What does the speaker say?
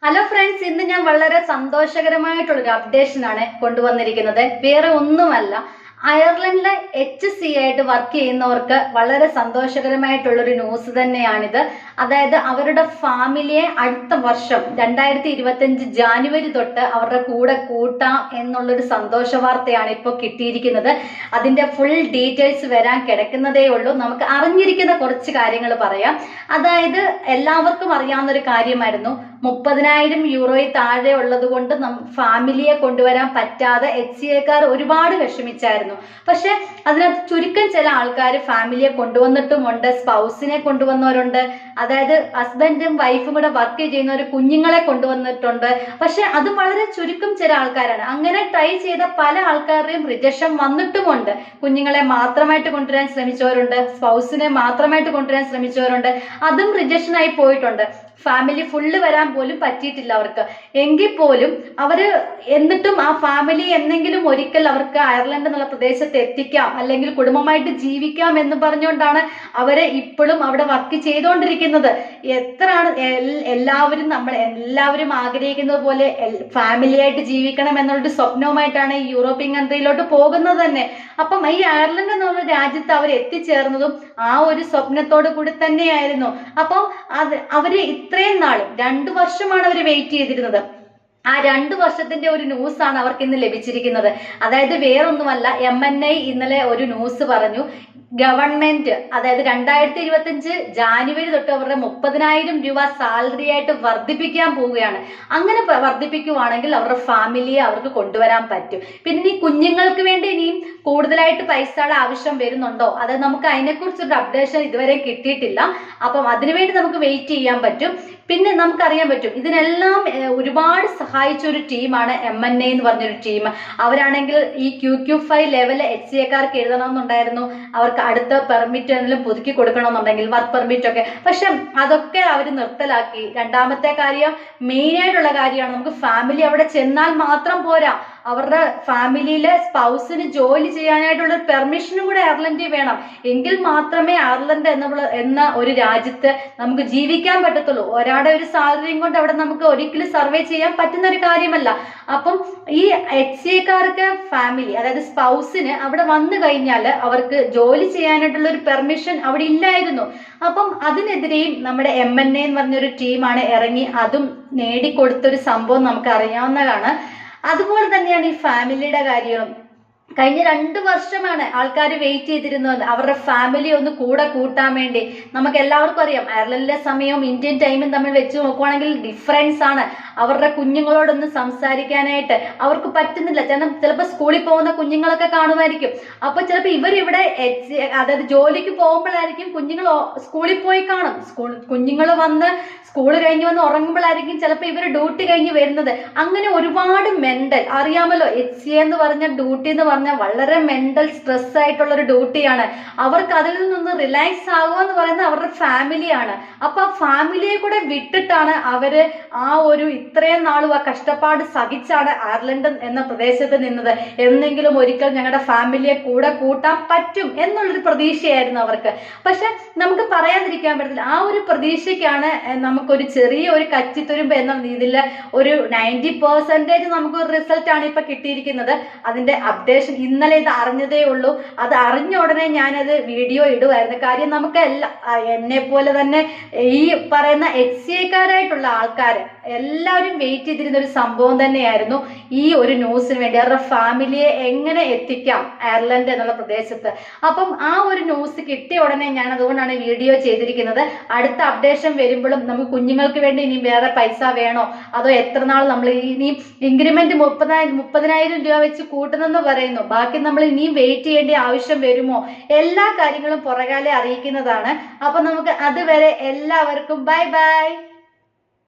Hello friends, ഇന്ന് ഞാൻ വളരെ സന്തോഷകരമായിട്ടുള്ളൊരു അപ്ഡേഷനാണ് കൊണ്ടുവന്നിരിക്കുന്നത്. വേറെ ഒന്നുമല്ല, അയർലൻഡിലെ HC ആയിട്ട് വർക്ക് ചെയ്യുന്നവർക്ക് വളരെ സന്തോഷകരമായിട്ടുള്ളൊരു ന്യൂസ് തന്നെയാണിത്. അതായത് അവരുടെ ഫാമിലിയെ അടുത്ത വർഷം 2025 ജാനുവരി തൊട്ട് അവരുടെ കൂടെ കൂട്ടാം എന്നുള്ളൊരു സന്തോഷ വാർത്തയാണ് ഇപ്പോൾ കിട്ടിയിരിക്കുന്നത്. അതിന്റെ ഫുൾ ഡീറ്റെയിൽസ് വരാൻ കിടക്കുന്നതേ ഉള്ളൂ. നമുക്ക് അറിഞ്ഞിരിക്കുന്ന കുറച്ച് കാര്യങ്ങൾ പറയാം. അതായത് എല്ലാവർക്കും അറിയാവുന്ന ഒരു കാര്യമായിരുന്നു, 30,000 യൂറോയിൽ താഴെ ഉള്ളത് കൊണ്ട് ഫാമിലിയെ കൊണ്ടുവരാൻ പറ്റാതെ HCAക്കാർ ഒരുപാട് വിഷമിച്ചായിരുന്നു. പക്ഷെ അതിനകത്ത് ചുരുക്കം ചില ആൾക്കാർ ഫാമിലിയെ കൊണ്ടുവന്നിട്ടുമുണ്ട്, സ്പൗസിനെ കൊണ്ടുവന്നവരുണ്ട്, അതായത് ഹസ്ബൻഡും വൈഫും കൂടെ വർക്ക് ചെയ്യുന്നവർ കുഞ്ഞുങ്ങളെ കൊണ്ടുവന്നിട്ടുണ്ട്. പക്ഷെ അത് വളരെ ചുരുക്കം ചില ആൾക്കാരാണ്. അങ്ങനെ ട്രൈ ചെയ്ത പല ആൾക്കാരുടെയും റിജക്ഷൻ വന്നിട്ടുമുണ്ട്. കുഞ്ഞുങ്ങളെ മാത്രമായിട്ട് കൊണ്ടുവരാൻ ശ്രമിച്ചവരുണ്ട്, സ്പൗസിനെ മാത്രമായിട്ട് കൊണ്ടുവരാൻ ശ്രമിച്ചവരുണ്ട്, അതും റിജക്ഷൻ ആയി പോയിട്ടുണ്ട്. ഫാമിലി ഫുള്ള് വരാൻ പോലും പറ്റിയിട്ടില്ല അവർക്ക്. എങ്കിൽ പോലും അവര് എന്നിട്ടും ആ ഫാമിലി എന്നെങ്കിലും ഒരിക്കൽ അവർക്ക് അയർലൻഡ് എന്നുള്ള പ്രദേശത്ത് എത്തിക്കാം, അല്ലെങ്കിൽ കുടുംബമായിട്ട് ജീവിക്കാം എന്ന് പറഞ്ഞുകൊണ്ടാണ് അവര് ഇപ്പോഴും അവിടെ വർക്ക് ചെയ്തുകൊണ്ടിരിക്കുന്നത്. എല്ലാവരും ആഗ്രഹിക്കുന്നത് പോലെ ഫാമിലി ആയിട്ട് ജീവിക്കണം എന്നുള്ളൊരു സ്വപ്നവുമായിട്ടാണ് ഈ യൂറോപ്യൻ കൺട്രിയിലോട്ട് പോകുന്നത് തന്നെ. അപ്പം ഈ അയർലൻഡ് എന്നുള്ള രാജ്യത്ത് അവർ എത്തിച്ചേർന്നതും ആ ഒരു സ്വപ്നത്തോടു കൂടി തന്നെയായിരുന്നു. അപ്പം അവര് ഇത്രയും നാളും 2 വർഷമാണ് അവർ വെയിറ്റ് ചെയ്തിരുന്നത്. ആ 2 വർഷത്തിന്റെ ഒരു ന്യൂസ് ആണ് അവർക്ക് ഇന്ന് ലഭിച്ചിരിക്കുന്നത്. അതായത് വേറൊന്നുമല്ല, MNI ഇന്നലെ ഒരു ന്യൂസ് പറഞ്ഞു, ഗവൺമെന്റ് അതായത് 2025 ജാനുവരി തൊട്ട് അവരുടെ 30,000 രൂപ സാലറി ആയിട്ട് വർദ്ധിപ്പിക്കാൻ പോവുകയാണ്. അങ്ങനെ വർദ്ധിപ്പിക്കുവാണെങ്കിൽ അവരുടെ ഫാമിലിയെ അവർക്ക് കൊണ്ടുവരാൻ പറ്റും. പിന്നെ ഈ കുഞ്ഞുങ്ങൾക്ക് വേണ്ടി ഇനിയും കൂടുതലായിട്ട് പൈസയുടെ ആവശ്യം വരുന്നുണ്ടോ, അതായത് നമുക്ക് അതിനെക്കുറിച്ചൊരു അപ്ഡേഷൻ ഇതുവരെ കിട്ടിയിട്ടില്ല. അപ്പം അതിനുവേണ്ടി നമുക്ക് വെയിറ്റ് ചെയ്യാൻ പറ്റും. പിന്നെ നമുക്കറിയാൻ പറ്റും, ഇതിനെല്ലാം ഒരുപാട് സഹായിച്ച ഒരു ടീമാണ് MNA എന്ന് പറഞ്ഞൊരു ടീം. അവരാണെങ്കിൽ ഈ QQ5 ലെവല് HCAക്കാർക്ക് എഴുതണമെന്നുണ്ടായിരുന്നു, അവർക്ക് അടുത്ത പെർമിറ്റ് എന്തെങ്കിലും പുതുക്കി കൊടുക്കണമെന്നുണ്ടെങ്കിൽ വർക്ക് പെർമിറ്റ് ഒക്കെ. പക്ഷെ അതൊക്കെ അവർ നിർത്തലാക്കി. രണ്ടാമത്തെ കാര്യം, മെയിൻ ആയിട്ടുള്ള കാര്യമാണ്, നമുക്ക് ഫാമിലി അവിടെ ചെന്നാൽ മാത്രം പോരാ, അവരുടെ ഫാമിലിയിലെ സ്പൗസിന് ജോലി ചെയ്യാനായിട്ടുള്ള പെർമിഷനും കൂടെ അയർലൻഡിൽ വേണം. എങ്കിൽ മാത്രമേ അയർലൻഡ് എന്ന ഒരു രാജ്യത്ത് നമുക്ക് ജീവിക്കാൻ പറ്റത്തുള്ളൂ. ഒരാളുടെ ഒരു സാലറിയും കൊണ്ട് അവിടെ നമുക്ക് ഒരിക്കലും സർവേ ചെയ്യാൻ പറ്റുന്ന ഒരു കാര്യമല്ല. അപ്പം ഈ HCAക്കാർക്ക് ഫാമിലി അതായത് സ്പൗസിന് അവിടെ വന്നു കഴിഞ്ഞാൽ അവർക്ക് ജോലി ചെയ്യാനായിട്ടുള്ള ഒരു പെർമിഷൻ അവിടെ ഇല്ലായിരുന്നു. അപ്പം അതിനെതിരെയും നമ്മുടെ MNA എന്ന് പറഞ്ഞൊരു ടീമാണ് ഇറങ്ങി അതും നേടിക്കൊടുത്തൊരു സംഭവം നമുക്ക് അറിയാവുന്നതാണ്. അതുപോലെ തന്നെയാണ് ഈ ഫാമിലിയുടെ കാര്യവും. കഴിഞ്ഞ 2 വർഷമാണ് ആൾക്കാർ വെയിറ്റ് ചെയ്തിരുന്നത് അവരുടെ ഫാമിലി ഒന്ന് കൂടെ കൂട്ടാൻ വേണ്ടി. നമുക്ക് എല്ലാവർക്കും അറിയാം, അയർലൻഡിലെ സമയവും ഇന്ത്യൻ ടൈമും തമ്മിൽ വെച്ച് നോക്കുവാണെങ്കിൽ ഡിഫറൻസ് ആണ്. അവരുടെ കുഞ്ഞുങ്ങളോടൊന്ന് സംസാരിക്കാനായിട്ട് അവർക്ക് പറ്റുന്നില്ല. ചിലപ്പോൾ സ്കൂളിൽ പോകുന്ന കുഞ്ഞുങ്ങളൊക്കെ കാണുമായിരിക്കും. അപ്പൊ ചിലപ്പോൾ ഇവരിവിടെ അതായത് ജോലിക്ക് പോകുമ്പോഴായിരിക്കും കുഞ്ഞുങ്ങൾ സ്കൂളിൽ പോയി കാണും. കുഞ്ഞുങ്ങൾ വന്ന് സ്കൂൾ കഴിഞ്ഞ് വന്ന് ഉറങ്ങുമ്പോഴായിരിക്കും ചിലപ്പോൾ ഇവർ ഡ്യൂട്ടി കഴിഞ്ഞ് വരുന്നത്. അങ്ങനെ ഒരുപാട് മെന്റൽ, അറിയാമല്ലോ HCA എന്ന് പറഞ്ഞ ഡ്യൂട്ടി എന്ന് പറഞ്ഞാൽ വളരെ മെന്റൽ സ്ട്രെസ് ആയിട്ടുള്ള ഒരു ഡ്യൂട്ടിയാണ്. അവർക്ക് അതിൽ നിന്ന് റിലാക്സ് ആകുക എന്ന് പറയുന്നത് അവരുടെ ഫാമിലിയാണ്. അപ്പൊ ആ ഫാമിലിയെ കൂടെ വിട്ടിട്ടാണ് അവര് ആ ഒരു ഇത്രയും നാളും ആ കഷ്ടപ്പാട് സഹിച്ചാണ് അയർലൻഡ് എന്ന പ്രദേശത്ത് നിന്നത്. എന്നെങ്കിലും ഒരിക്കൽ ഞങ്ങളുടെ ഫാമിലിയെ കൂടെ കൂട്ടാൻ പറ്റും എന്നുള്ളൊരു പ്രതീക്ഷയായിരുന്നു അവർക്ക്. പക്ഷെ നമുക്ക് പറയാതിരിക്കാൻ പറ്റത്തില്ല, ആ ഒരു പ്രതീക്ഷയ്ക്കാണ് നമുക്കൊരു ചെറിയ ഒരു കച്ചിത്തുരുമ്പ് എന്ന രീതിയിൽ ഒരു 90% നമുക്കൊരു റിസൾട്ട് ആണ് ഇപ്പൊ കിട്ടിയിരിക്കുന്നത്. അതിന്റെ അപ്ഡേഷൻ ഇന്നലെ ഇത് അറിഞ്ഞതേ ഉള്ളൂ. അത് അറിഞ്ഞ ഉടനെ ഞാനത് വീഡിയോ ഇടുമായിരുന്നു. കാര്യം നമുക്ക് എന്നെ പോലെ തന്നെ ഈ പറയുന്ന HCAക്കാരായിട്ടുള്ള ആൾക്കാർ എല്ലാവരും വെയിറ്റ് ചെയ്തിരുന്ന ഒരു സംഭവം തന്നെയായിരുന്നു ഈ ഒരു ന്യൂസിന് വേണ്ടി. അവരുടെ ഫാമിലിയെ എങ്ങനെ എത്തിക്കാം അയർലൻഡ് എന്നുള്ള പ്രദേശത്ത്. അപ്പം ആ ഒരു ന്യൂസ് കിട്ടിയ ഉടനെ ഞാൻ അതുകൊണ്ടാണ് വീഡിയോ ചെയ്തിരിക്കുന്നത്. അടുത്ത അപ്ഡേഷൻ വരുമ്പോഴും നമുക്ക് കുഞ്ഞുങ്ങൾക്ക് വേണ്ടി ഇനി വേറെ പൈസ വേണോ, അതോ എത്ര നാൾ നമ്മൾ ഇനി ഇൻക്രിമെന്റ് 30,000 രൂപ വെച്ച് കൂട്ടുന്നെന്ന് പറയുന്നു, ബാക്കി നമ്മൾ ഇനിയും വെയിറ്റ് ചെയ്യേണ്ട ആവശ്യം വരുമോ, എല്ലാ കാര്യങ്ങളും പുറകാലെ അറിയിക്കുന്നതാണ്. അപ്പൊ നമുക്ക് അതുവരെ എല്ലാവർക്കും ബൈ ബൈ.